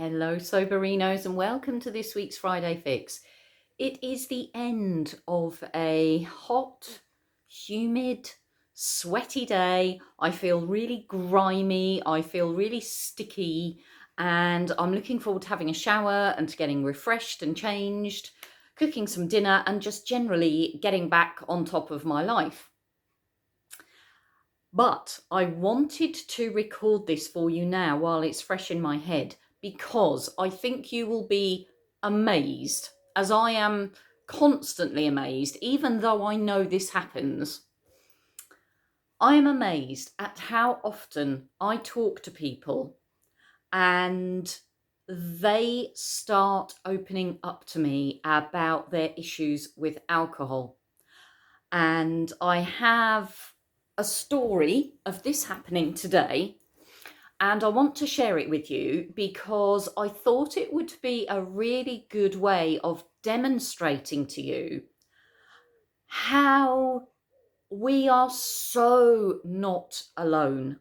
Hello, Soberinos, and welcome to this week's Friday Fix. It is the end of a hot, humid, sweaty day. I feel really grimy, I feel really sticky, and I'm looking forward to having a shower and to getting refreshed and changed, cooking some dinner, and just generally getting back on top of my life. But I wanted to record this for you now while it's fresh in my head, because I think you will be amazed, as I am constantly amazed, even though I know this happens. I am amazed at how often I talk to people and they start opening up to me about their issues with alcohol. And I have a story of this happening today, and I want to share it with you because I thought it would be a really good way of demonstrating to you how we are so not alone.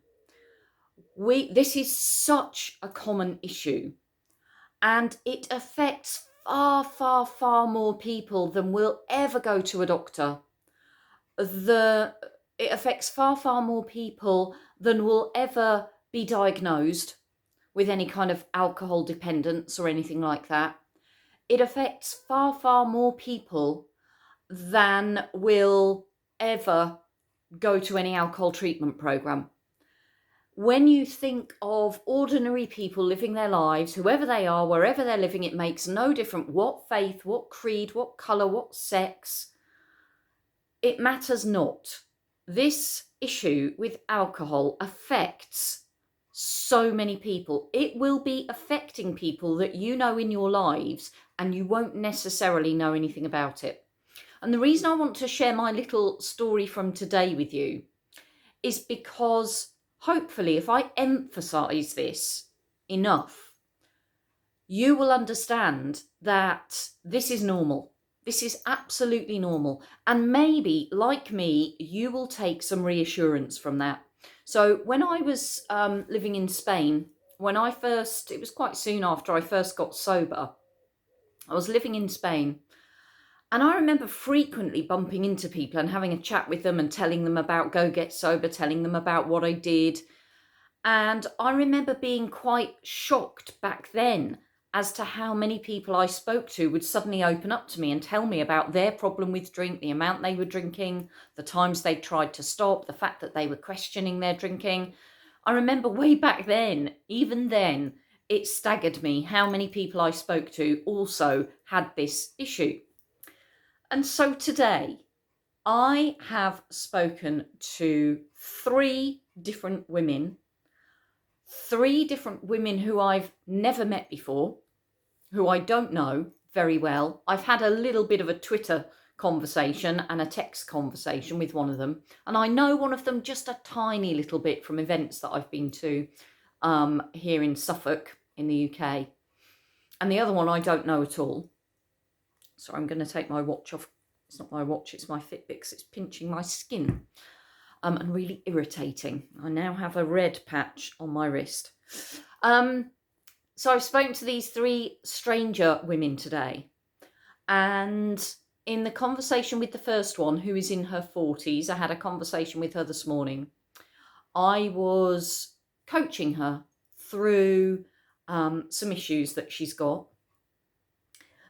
This is such a common issue, and it affects far, far, far more people than will ever go to a doctor. It affects far, far more people than will ever be diagnosed with any kind of alcohol dependence or anything like that. It affects far, far more people than will ever go to any alcohol treatment program. When you think of ordinary people living their lives, whoever they are, wherever they're living, it makes no difference what faith, what creed, what colour, what sex. It matters not. This issue with alcohol affects so many people. It will be affecting people that you know in your lives and you won't necessarily know anything about it. And the reason I want to share my little story from today with you is because hopefully if I emphasize this enough, you will understand that this is normal. This is absolutely normal. And maybe, like me, you will take some reassurance from that. So when I was living in Spain, it was quite soon after I first got sober, I was living in Spain. And I remember frequently bumping into people and having a chat with them and telling them about Go Get Sober, telling them about what I did. And I remember being quite shocked back then as to how many people I spoke to would suddenly open up to me and tell me about their problem with drink, the amount they were drinking, the times they tried to stop, the fact that they were questioning their drinking. I remember way back then, even then, it staggered me how many people I spoke to also had this issue. And so today, I have spoken to three different women who I've never met before, who I don't know very well. I've had a little bit of a Twitter conversation and a text conversation with one of them, and I know one of them just a tiny little bit from events that I've been to here in Suffolk in the UK, and the other one I don't know at all. So I'm going to take my watch off. It's not my watch, it's my Fitbit, because it's pinching my skin. And really irritating. I now have a red patch on my wrist. So I've spoken to these three stranger women today. And in the conversation with the first one, who is in her 40s, I had a conversation with her this morning. I was coaching her through some issues that she's got.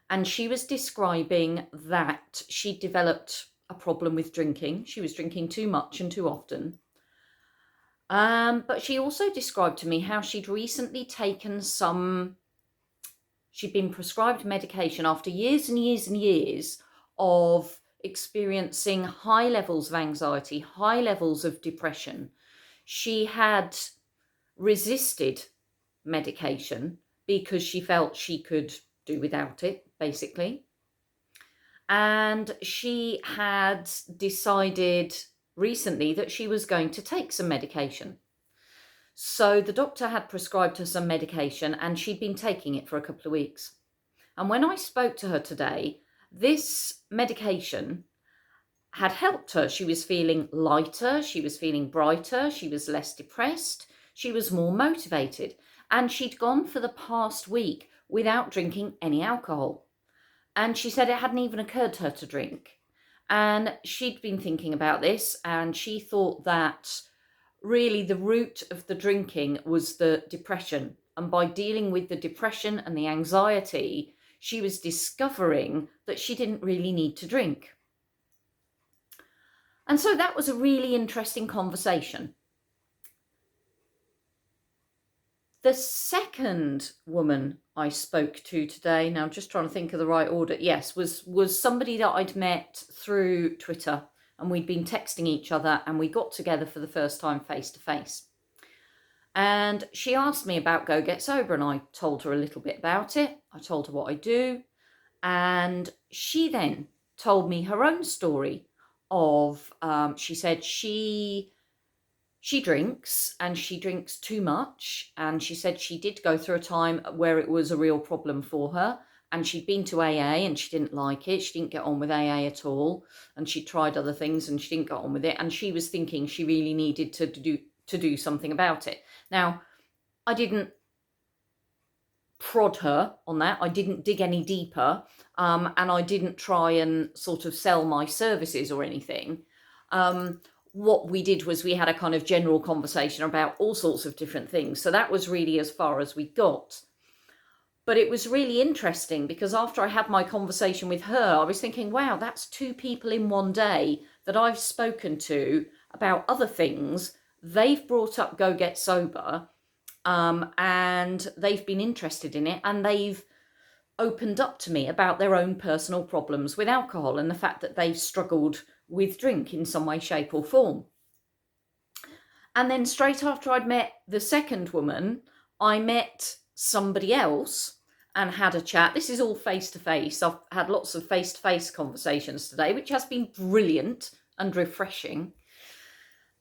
And she was describing that she developed a problem with drinking. She was drinking too much and too often. But she also described to me how she'd recently taken she'd been prescribed medication after years and years and years of experiencing high levels of anxiety, high levels of depression. She had resisted medication because she felt she could do without it, basically. And she had decided recently that she was going to take some medication. So the doctor had prescribed her some medication and she'd been taking it for a couple of weeks. And when I spoke to her today, this medication had helped her. She was feeling lighter, she was feeling brighter, she was less depressed, she was more motivated. and she'd gone for the past week without drinking any alcohol. And she said it hadn't even occurred to her to drink. And she'd been thinking about this, and she thought that really the root of the drinking was the depression. And by dealing with the depression and the anxiety, she was discovering that she didn't really need to drink. And so that was a really interesting conversation. The second woman I spoke to today, now I'm just trying to think of the right order, yes, was somebody that I'd met through Twitter, and we'd been texting each other, and we got together for the first time face to face. And she asked me about Go Get Sober, and I told her a little bit about it. I told her what I do, and she then told me her own story of, she said she drinks, and she drinks too much, and she said she did go through a time where it was a real problem for her, and she'd been to AA and she didn't like it. She didn't get on with AA at all, and she tried other things and she didn't get on with it, and she was thinking she really needed to do something about it. Now, I didn't prod her on that. I didn't dig any deeper, and I didn't try and sort of sell my services or anything. What we did was we had a kind of general conversation about all sorts of different things. So that was really as far as we got. But it was really interesting because after I had my conversation with her, I was thinking, wow, that's two people in one day that I've spoken to about other things. They've brought up Go Get Sober, and they've been interested in it, and they've opened up to me about their own personal problems with alcohol and the fact that they've struggled with drink in some way, shape or form. And then straight after I'd met the second woman, I met somebody else and had a chat. This is all face-to-face. I've had lots of face-to-face conversations today, which has been brilliant and refreshing.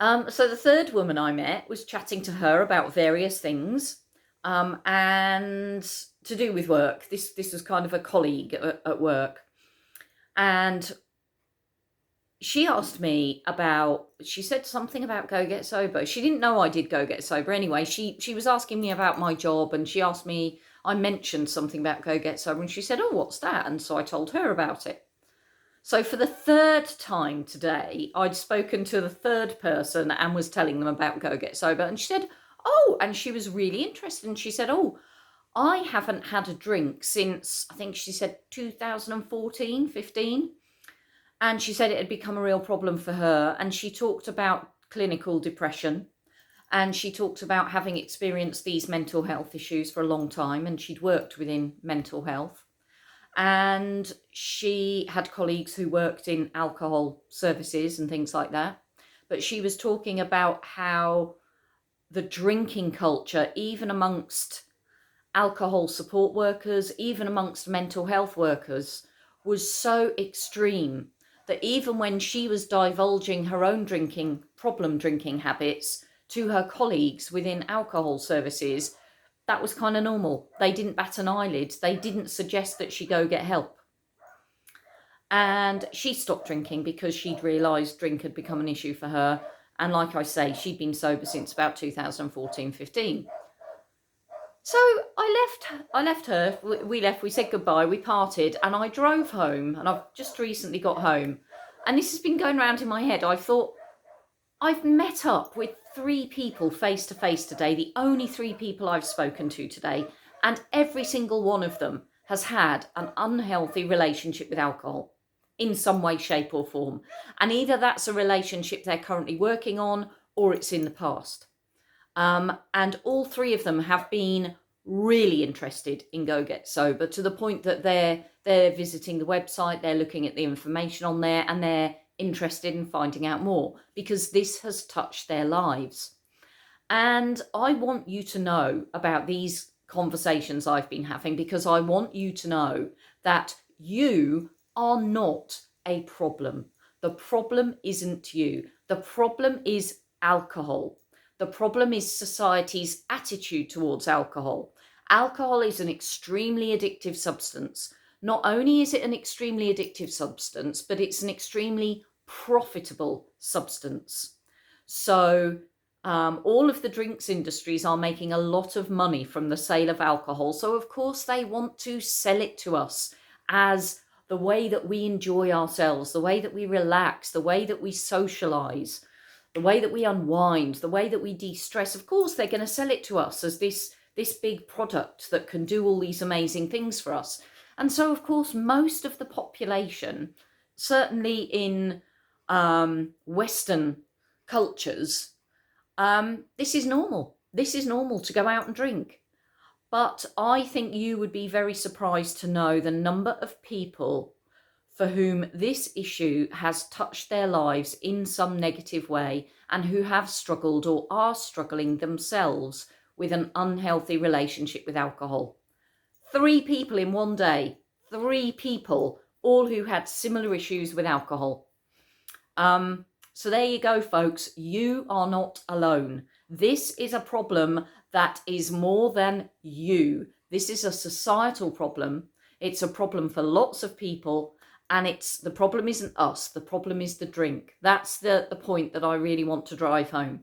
So the third woman I met was chatting to her about various things, and to do with work. This was kind of a colleague at work. And she asked me about, she said something about Go Get Sober. She didn't know I did Go Get Sober anyway. She was asking me about my job, and she asked me, I mentioned something about Go Get Sober, and she said, oh, what's that? And so I told her about it. So for the third time today, I'd spoken to the third person and was telling them about Go Get Sober. And she said, oh, and she was really interested. And she said, oh, I haven't had a drink since, I think she said 2014, 15. And she said it had become a real problem for her. And she talked about clinical depression. And she talked about having experienced these mental health issues for a long time. And she'd worked within mental health. And she had colleagues who worked in alcohol services and things like that. But she was talking about how the drinking culture, even amongst alcohol support workers, even amongst mental health workers, was so extreme that even when she was divulging her own problem drinking habits to her colleagues within alcohol services, that was kind of normal. They didn't bat an eyelid. They didn't suggest that she go get help. And she stopped drinking because she'd realised drink had become an issue for her. And like I say, she'd been sober since about 2014, 15. So I left her, we said goodbye, we parted, and I drove home, and I've just recently got home. And this has been going around in my head. I thought, I've met up with 3 people face to face today, the only 3 people I've spoken to today, and every single one of them has had an unhealthy relationship with alcohol in some way, shape or form. And either that's a relationship they're currently working on or it's in the past. And all 3 of them have been really interested in Go Get Sober, to the point that they're visiting the website, they're looking at the information on there, and they're interested in finding out more because this has touched their lives. And I want you to know about these conversations I've been having, because I want you to know that you are not a problem. The problem isn't you. The problem is alcohol. The problem is society's attitude towards alcohol. Alcohol is an extremely addictive substance. Not only is it an extremely addictive substance, but it's an extremely profitable substance. So All of the drinks industries are making a lot of money from the sale of alcohol. So, of course, they want to sell it to us as the way that we enjoy ourselves, the way that we relax, the way that we socialize, the way that we unwind, the way that we de-stress. Of course, they're going to sell it to us as this big product that can do all these amazing things for us. And so, of course, most of the population, certainly in Western cultures, this is normal. This is normal to go out and drink. But I think you would be very surprised to know the number of people for whom this issue has touched their lives in some negative way and who have struggled or are struggling themselves with an unhealthy relationship with alcohol. 3 people in one day, 3 people, all who had similar issues with alcohol. So there you go, folks. You are not alone. This is a problem that is more than you. This is a societal problem. It's a problem for lots of people. And the problem isn't us. The problem is the drink. That's the point that I really want to drive home.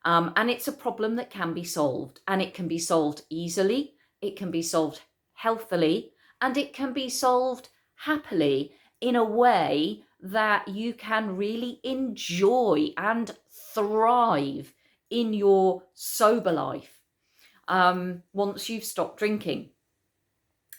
And it's a problem that can be solved. And it can be solved easily. It can be solved healthily. And it can be solved happily in a way that you can really enjoy and thrive in your sober life once you've stopped drinking.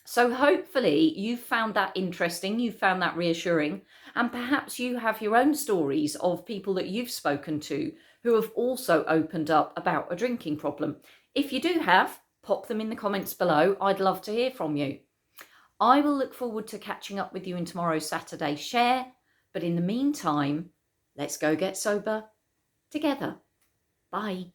So hopefully you found that interesting, you found that reassuring, and perhaps you have your own stories of people that you've spoken to who have also opened up about a drinking problem. If you do have, pop them in the comments below. I'd love to hear from you. I will look forward to catching up with you in tomorrow's Saturday Share, but in the meantime, let's go get sober together. Bye.